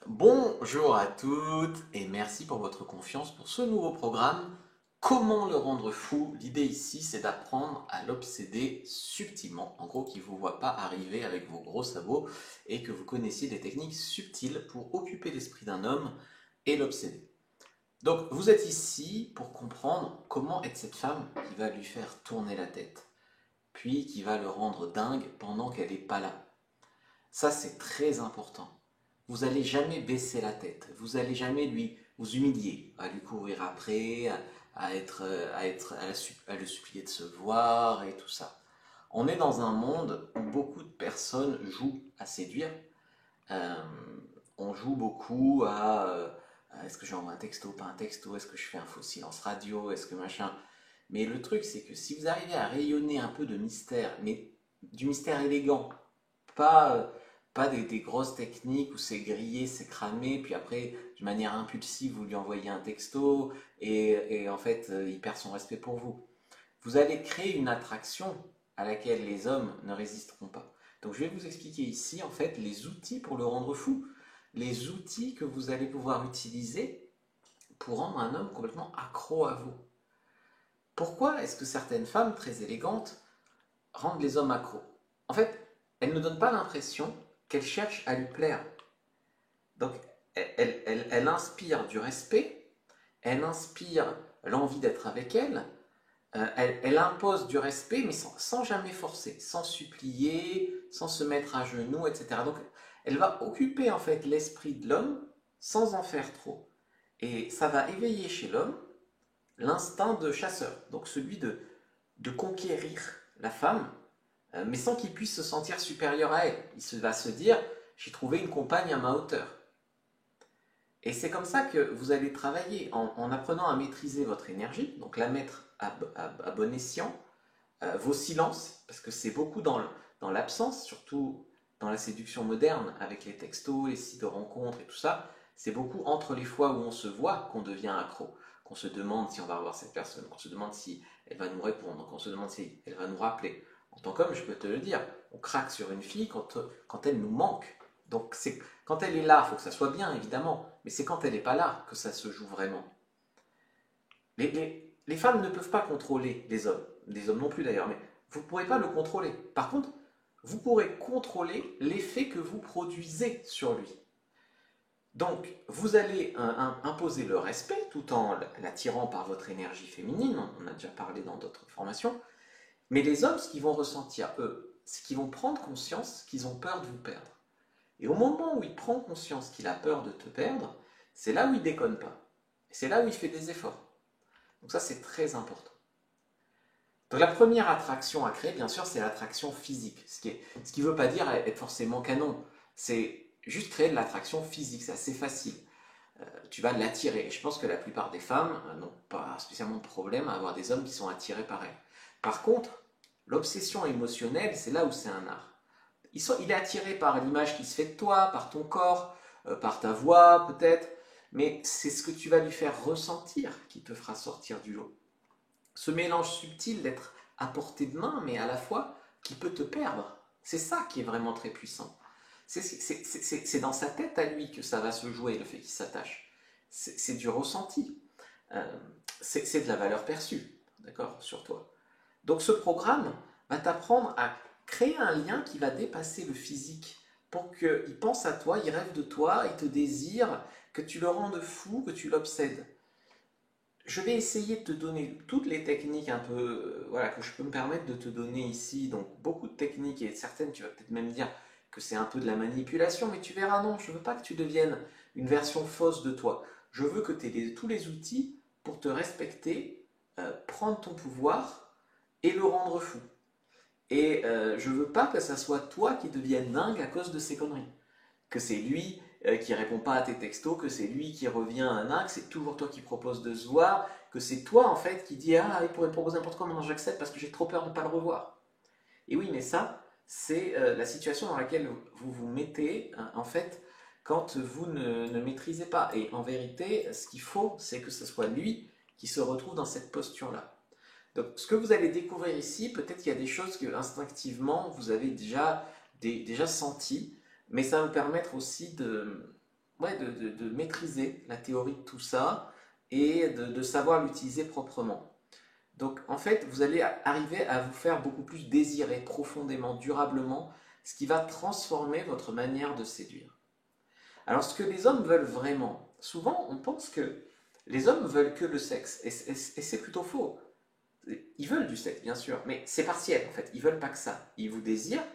Bonjour à toutes et merci pour votre confiance pour ce nouveau programme. Comment le rendre fou? L'idée ici, c'est d'apprendre à l'obséder subtilement. En gros, qu'il ne vous voit pas arriver avec vos gros sabots et que vous connaissiez des techniques subtiles pour occuper l'esprit d'un homme et l'obséder. Donc, vous êtes ici pour comprendre comment être cette femme qui va lui faire tourner la tête, puis qui va le rendre dingue pendant qu'elle n'est pas là. Ça, c'est très important. Vous n'allez jamais baisser la tête. Vous n'allez jamais vous humilier, à lui courir après, à le supplier de se voir et tout ça. On est dans un monde où beaucoup de personnes jouent à séduire. Euh, on joue beaucoup à est-ce que j'envoie un texto, pas un texto, est-ce que je fais un faux silence radio, est-ce que machin. Mais le truc, c'est que si vous arrivez à rayonner un peu de mystère, mais du mystère élégant, pas, euh, pas des grosses techniques où c'est grillé, c'est cramé, puis après, de manière impulsive, vous lui envoyez un texto et en fait, il perd son respect pour vous. Vous allez créer une attraction à laquelle les hommes ne résisteront pas. Donc je vais vous expliquer ici, en fait, les outils pour le rendre fou. Les outils que vous allez pouvoir utiliser pour rendre un homme complètement accro à vous. Pourquoi est-ce que certaines femmes très élégantes rendent les hommes accros? En fait, elles ne donnent pas l'impression qu'elles cherchent à lui plaire. Donc, elle inspire du respect, elle inspire l'envie d'être avec elle, elle impose du respect, mais sans jamais forcer, sans supplier, sans se mettre à genoux, etc. Donc, elle va occuper en fait l'esprit de l'homme sans en faire trop. Et ça va éveiller chez l'homme l'instinct de chasseur, donc celui de conquérir la femme, mais sans qu'il puisse se sentir supérieur à elle. Va se dire, j'ai trouvé une compagne à ma hauteur. Et c'est comme ça que vous allez travailler en apprenant à maîtriser votre énergie, donc la mettre à bon escient, vos silences, parce que c'est beaucoup dans l'absence, surtout dans la séduction moderne, avec les textos, les sites de rencontres et tout ça, c'est beaucoup entre les fois où on se voit qu'on devient accro, qu'on se demande si on va revoir cette personne, qu'on se demande si elle va nous répondre, qu'on se demande si elle va nous rappeler. En tant qu'homme, je peux te le dire, on craque sur une fille quand elle nous manque. Donc quand elle est là, il faut que ça soit bien, évidemment, mais c'est quand elle n'est pas là que ça se joue vraiment. Les femmes ne peuvent pas contrôler les hommes non plus d'ailleurs, mais vous ne pourrez pas le contrôler. Par contre, vous pourrez contrôler l'effet que vous produisez sur lui. Donc, vous allez imposer le respect tout en l'attirant par votre énergie féminine, on a déjà parlé dans d'autres formations, mais les hommes, ce qu'ils vont ressentir, eux, c'est qu'ils vont prendre conscience qu'ils ont peur de vous perdre. Et au moment où il prend conscience qu'il a peur de te perdre, c'est là où il déconne pas. C'est là où il fait des efforts. Donc ça, c'est très important. Donc la première attraction à créer, bien sûr, c'est l'attraction physique. Ce qui ne veut pas dire être forcément canon. C'est juste créer de l'attraction physique, c'est assez facile. Tu vas l'attirer. Et je pense que la plupart des femmes n'ont pas spécialement de problème à avoir des hommes qui sont attirés par elles. Par contre, l'obsession émotionnelle, c'est là où c'est un art. Il est attiré par l'image qui se fait de toi, par ton corps, par ta voix peut-être, mais c'est ce que tu vas lui faire ressentir qui te fera sortir du lot. Ce mélange subtil d'être à portée de main, mais à la fois qui peut te perdre. C'est ça qui est vraiment très puissant. C'est dans sa tête à lui que ça va se jouer, le fait qu'il s'attache. C'est du ressenti. C'est de la valeur perçue, d'accord, sur toi. Donc ce programme va t'apprendre à créer un lien qui va dépasser le physique pour qu'il pense à toi, il rêve de toi, il te désire, que tu le rendes fou, que tu l'obsèdes. Je vais essayer de te donner toutes les techniques un peu voilà, que je peux me permettre de te donner ici. Donc beaucoup de techniques et certaines, tu vas peut-être même dire que c'est un peu de la manipulation, mais tu verras, non, je ne veux pas que tu deviennes une version fausse de toi. Je veux que tu aies tous les outils pour te respecter, prendre ton pouvoir et le rendre fou. Et je veux pas que ça soit toi qui devienne dingue à cause de ces conneries. Que c'est lui qui répond pas à tes textos, que c'est lui qui revient à un axe, c'est toujours toi qui propose de se voir, que c'est toi en fait qui dis ah il pourrait me proposer n'importe quoi, maintenant j'accepte parce que j'ai trop peur de ne pas le revoir. Et oui, mais ça, c'est la situation dans laquelle vous vous mettez en fait quand vous ne maîtrisez pas. Et en vérité, ce qu'il faut, c'est que ce soit lui qui se retrouve dans cette posture-là. Donc, ce que vous allez découvrir ici, peut-être qu'il y a des choses que instinctivement vous avez déjà senties, mais ça va vous permettre aussi ouais, de maîtriser la théorie de tout ça et de savoir l'utiliser proprement. Donc en fait, vous allez arriver à vous faire beaucoup plus désirer profondément, durablement, ce qui va transformer votre manière de séduire. Alors ce que les hommes veulent vraiment, souvent on pense que les hommes veulent que le sexe, et c'est plutôt faux. Ils veulent du sexe, bien sûr, mais c'est partiel en fait, ils veulent pas que ça. Ils vous désirent,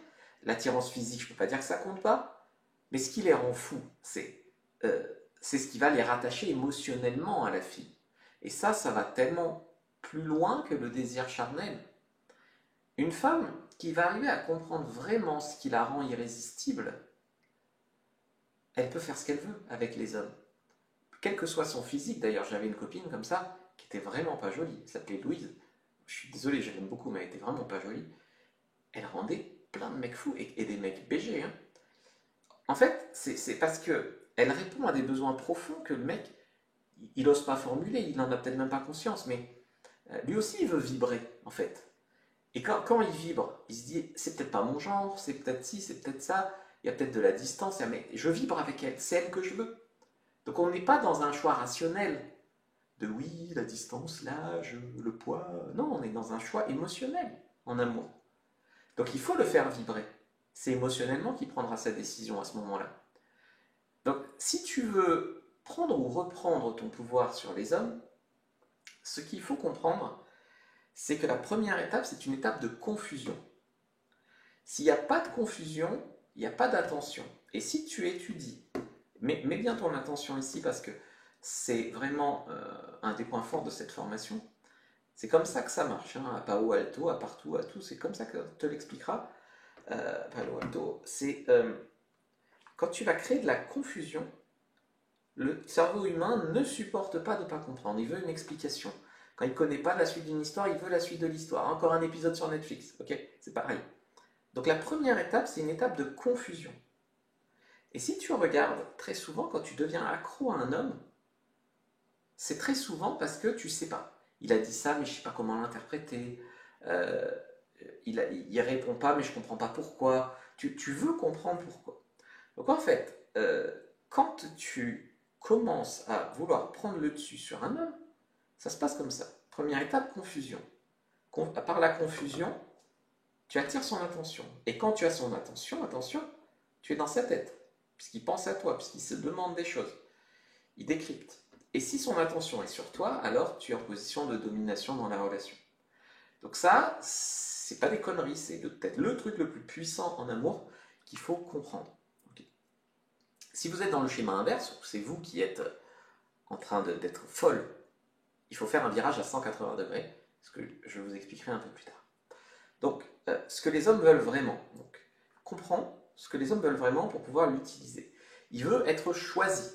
l'attirance physique, je peux pas dire que ça compte pas, mais ce qui les rend fous, euh, c'est ce qui va les rattacher émotionnellement à la fille. Et ça va tellement plus loin que le désir charnel. Une femme qui va arriver à comprendre vraiment ce qui la rend irrésistible, elle peut faire ce qu'elle veut avec les hommes. Quel que soit son physique, d'ailleurs, j'avais une copine comme ça, qui était vraiment pas jolie, elle s'appelait Louise. Je suis désolé, je l'aime beaucoup, mais elle était vraiment pas jolie. Elle rendait plein de mecs fous, et des mecs BG. Hein. En fait, c'est parce que elle répond à des besoins profonds que le mec, il n'ose pas formuler, il n'en a peut-être même pas conscience, mais lui aussi, il veut vibrer, en fait. Et quand il vibre, il se dit, c'est peut-être pas mon genre, c'est peut-être ci, c'est peut-être ça, il y a peut-être de la distance, mais je vibre avec elle, c'est elle que je veux. Donc on n'est pas dans un choix rationnel de oui, la distance, l'âge, le poids. Non, on est dans un choix émotionnel en amour. Donc il faut le faire vibrer. C'est émotionnellement qu'il prendra sa décision à ce moment-là. Donc si tu veux prendre ou reprendre ton pouvoir sur les hommes, ce qu'il faut comprendre, c'est que la première étape, c'est une étape de confusion. S'il n'y a pas de confusion, il n'y a pas d'attention. Et si tu étudies, mets bien ton attention ici parce que c'est vraiment un des points forts de cette formation. C'est comme ça que ça marche, hein, à Palo Alto, à partout, à tout, c'est comme ça que te l'expliquera. Palo Alto, c'est quand tu vas créer de la confusion, le cerveau humain ne supporte pas de ne pas comprendre, il veut une explication. Quand il ne connaît pas la suite d'une histoire, il veut la suite de l'histoire. Encore un épisode sur Netflix, ok? C'est pareil. Donc la première étape, c'est une étape de confusion. Et si tu regardes, très souvent, quand tu deviens accro à un homme, c'est très souvent parce que tu ne sais pas. Il a dit ça, mais je ne sais pas comment l'interpréter. Euh, il ne répond pas, mais je ne comprends pas pourquoi. Tu veux comprendre pourquoi. Donc en fait, quand tu commences à vouloir prendre le dessus sur un homme, ça se passe comme ça. Première étape, confusion. Par la confusion, tu attires son attention. Et quand tu as son attention, tu es dans sa tête, puisqu'il pense à toi, puisqu'il se demande des choses. Il décrypte. Et si son attention est sur toi, alors tu es en position de domination dans la relation. Donc ça, c'est pas des conneries, c'est peut-être le truc le plus puissant en amour qu'il faut comprendre. Okay. Si vous êtes dans le schéma inverse, c'est vous qui êtes en train d'être folle, il faut faire un virage à 180 degrés, ce que je vous expliquerai un peu plus tard. Donc, ce que les hommes veulent vraiment, donc, comprends ce que les hommes veulent vraiment pour pouvoir l'utiliser. Il veut être choisi,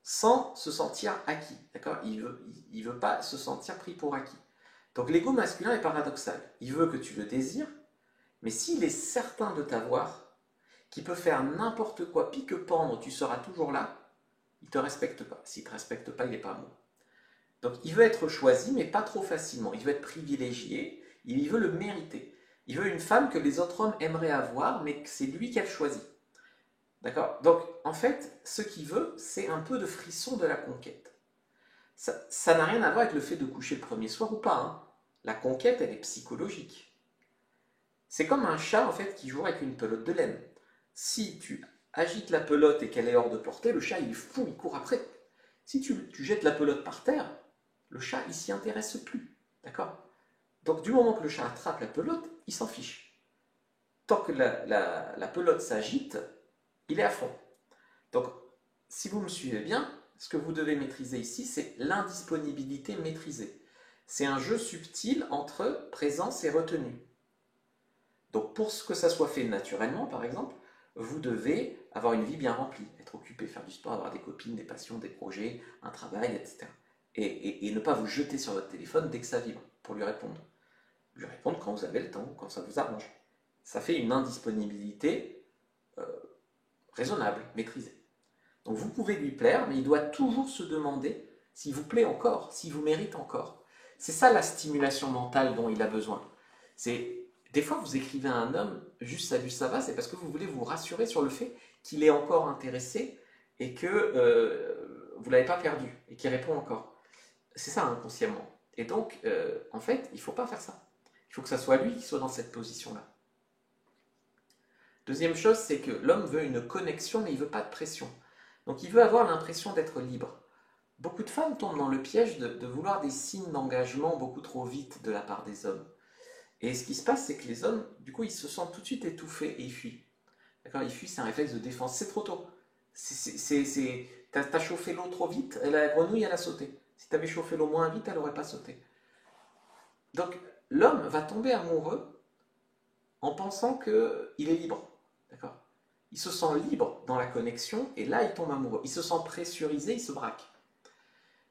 sans se sentir acquis, d'accord? Il veut pas se sentir pris pour acquis. Donc l'ego masculin est paradoxal. Il veut que tu le désires, mais s'il est certain de t'avoir, qu'il peut faire n'importe quoi, pique-pendre, tu seras toujours là, il ne te respecte pas. S'il ne te respecte pas, il n'est pas amoureux. Donc il veut être choisi, mais pas trop facilement. Il veut être privilégié, il veut le mériter. Il veut une femme que les autres hommes aimeraient avoir, mais que c'est lui qu'elle choisit. D'accord? Donc en fait, ce qu'il veut, c'est un peu de frisson de la conquête. Ça n'a rien à voir avec le fait de coucher le premier soir ou pas. Hein. La conquête, elle est psychologique. C'est comme un chat en fait qui joue avec une pelote de laine. Si tu agites la pelote et qu'elle est hors de portée, le chat il est fou, il court après. Si tu jettes la pelote par terre, le chat il s'y intéresse plus. D'accord? Donc du moment que le chat attrape la pelote, il s'en fiche. Tant que la pelote s'agite, il est à fond. Donc si vous me suivez bien, ce que vous devez maîtriser ici, c'est l'indisponibilité maîtrisée. C'est un jeu subtil entre présence et retenue. Donc pour que ça soit fait naturellement, par exemple, vous devez avoir une vie bien remplie, être occupé, faire du sport, avoir des copines, des passions, des projets, un travail, etc. Et ne pas vous jeter sur votre téléphone dès que ça vibre pour lui répondre. Lui répondre quand vous avez le temps, quand ça vous arrange. Ça fait une indisponibilité raisonnable, maîtrisée. Donc vous pouvez lui plaire, mais il doit toujours se demander s'il vous plaît encore, s'il vous mérite encore. C'est ça la stimulation mentale dont il a besoin. Des fois vous écrivez à un homme, juste salut ça va, c'est parce que vous voulez vous rassurer sur le fait qu'il est encore intéressé et que vous ne l'avez pas perdu et qui répond encore. C'est ça inconsciemment. Et donc, en fait, il ne faut pas faire ça. Il faut que ça soit lui qui soit dans cette position-là. Deuxième chose, c'est que l'homme veut une connexion, mais il ne veut pas de pression. Donc il veut avoir l'impression d'être libre. Beaucoup de femmes tombent dans le piège de vouloir des signes d'engagement beaucoup trop vite de la part des hommes. Et ce qui se passe, c'est que les hommes, du coup, ils se sentent tout de suite étouffés et ils fuient. D'accord? Ils fuient, c'est un réflexe de défense. C'est trop tôt. T'as chauffé l'eau trop vite, la grenouille, elle a sauté. Si t'avais chauffé l'eau moins vite, elle n'aurait pas sauté. Donc, l'homme va tomber amoureux en pensant qu'il est libre. D'accord? Il se sent libre dans la connexion et là, il tombe amoureux. Il se sent pressurisé, il se braque.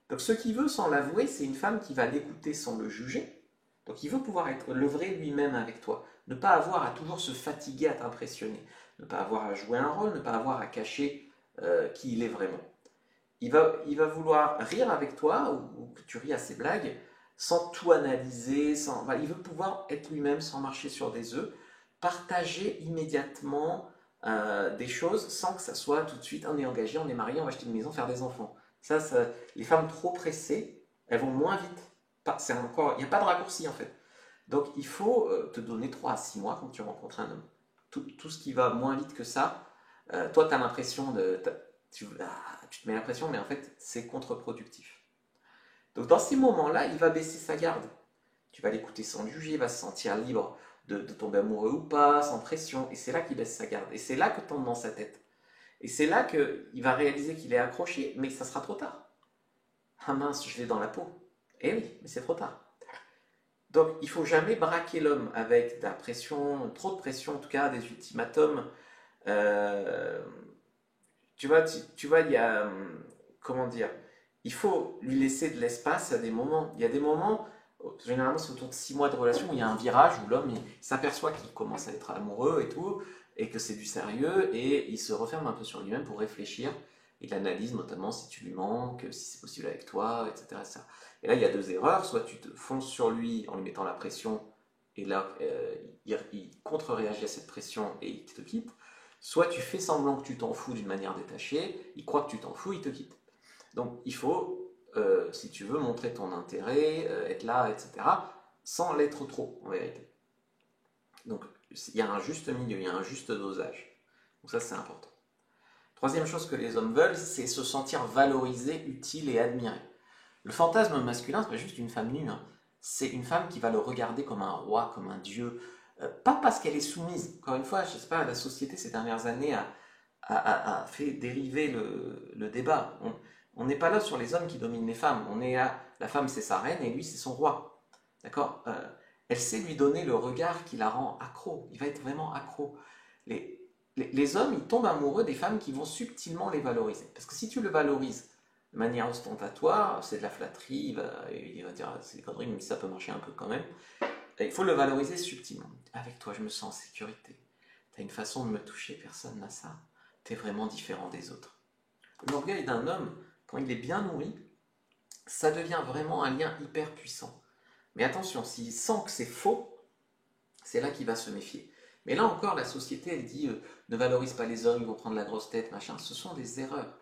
Donc, ce qu'il veut sans l'avouer, c'est une femme qui va l'écouter sans le juger. Donc, il veut pouvoir être le vrai lui-même avec toi. Ne pas avoir à toujours se fatiguer à t'impressionner. Ne pas avoir à jouer un rôle, ne pas avoir à cacher qui il est vraiment. Il va vouloir rire avec toi ou que tu ris à ses blagues sans tout analyser. Il veut pouvoir être lui-même sans marcher sur des œufs. Partager immédiatement des choses sans que ça soit tout de suite on est engagé, on est marié, on va acheter une maison, faire des enfants. Les femmes trop pressées, elles vont moins vite. Il n'y a pas de raccourci en fait. Donc il faut te donner 3 à 6 mois quand tu rencontres un homme. Tout ce qui va moins vite que ça, toi tu as l'impression tu te mets l'impression, mais en fait c'est contre-productif. Donc dans ces moments-là, il va baisser sa garde. Tu vas l'écouter sans le juger, il va se sentir libre de tomber amoureux ou pas, sans pression. Et c'est là qu'il baisse sa garde. Et c'est là que tombe dans sa tête. Et c'est là qu'il va réaliser qu'il est accroché, mais ça sera trop tard. Ah mince, je l'ai dans la peau. Eh oui, mais c'est trop tard. Donc il ne faut jamais braquer l'homme avec de la pression, trop de pression en tout cas, des ultimatums. Euh, tu vois, il y a, comment dire, il faut lui laisser de l'espace à des moments. Il y a des moments, généralement c'est autour de 6 mois de relation, où il y a un virage où l'homme s'aperçoit qu'il commence à être amoureux et tout, et que c'est du sérieux, et il se referme un peu sur lui-même pour réfléchir. Il analyse notamment si tu lui manques, si c'est possible avec toi, etc., etc. Et là, il y a 2 erreurs. Soit tu te fonces sur lui en lui mettant la pression, et là, il contre-réagit à cette pression et il te quitte. Soit tu fais semblant que tu t'en fous d'une manière détachée, il croit que tu t'en fous, il te quitte. Donc il faut, si tu veux, montrer ton intérêt, être là, etc., sans l'être trop, en vérité. Donc il y a un juste milieu, il y a un juste dosage. Donc ça, c'est important. Troisième chose que les hommes veulent, c'est se sentir valorisé, utile et admiré. Le fantasme masculin, c'est pas juste une femme nue, hein. C'est une femme qui va le regarder comme un roi, comme un dieu, pas parce qu'elle est soumise. Encore une fois, je sais pas, la société ces dernières années a fait dériver le débat. On n'est pas là sur les hommes qui dominent les femmes. On est là, la femme c'est sa reine et lui c'est son roi. D'accord? Elle sait lui donner le regard qui la rend accro. Il va être vraiment accro. Les hommes, ils tombent amoureux des femmes qui vont subtilement les valoriser. Parce que si tu le valorises de manière ostentatoire, c'est de la flatterie, il va dire c'est des conneries, mais ça peut marcher un peu quand même. Il faut le valoriser subtilement. Avec toi, je me sens en sécurité. Tu as une façon de me toucher, personne n'a ça. Tu es vraiment différent des autres. L'orgueil d'un homme, quand il est bien nourri, ça devient vraiment un lien hyper puissant. Mais attention, s'il sent que c'est faux, c'est là qu'il va se méfier. Mais là encore, la société, elle dit ne valorise pas les hommes, ils vont prendre la grosse tête, machin. Ce sont des erreurs.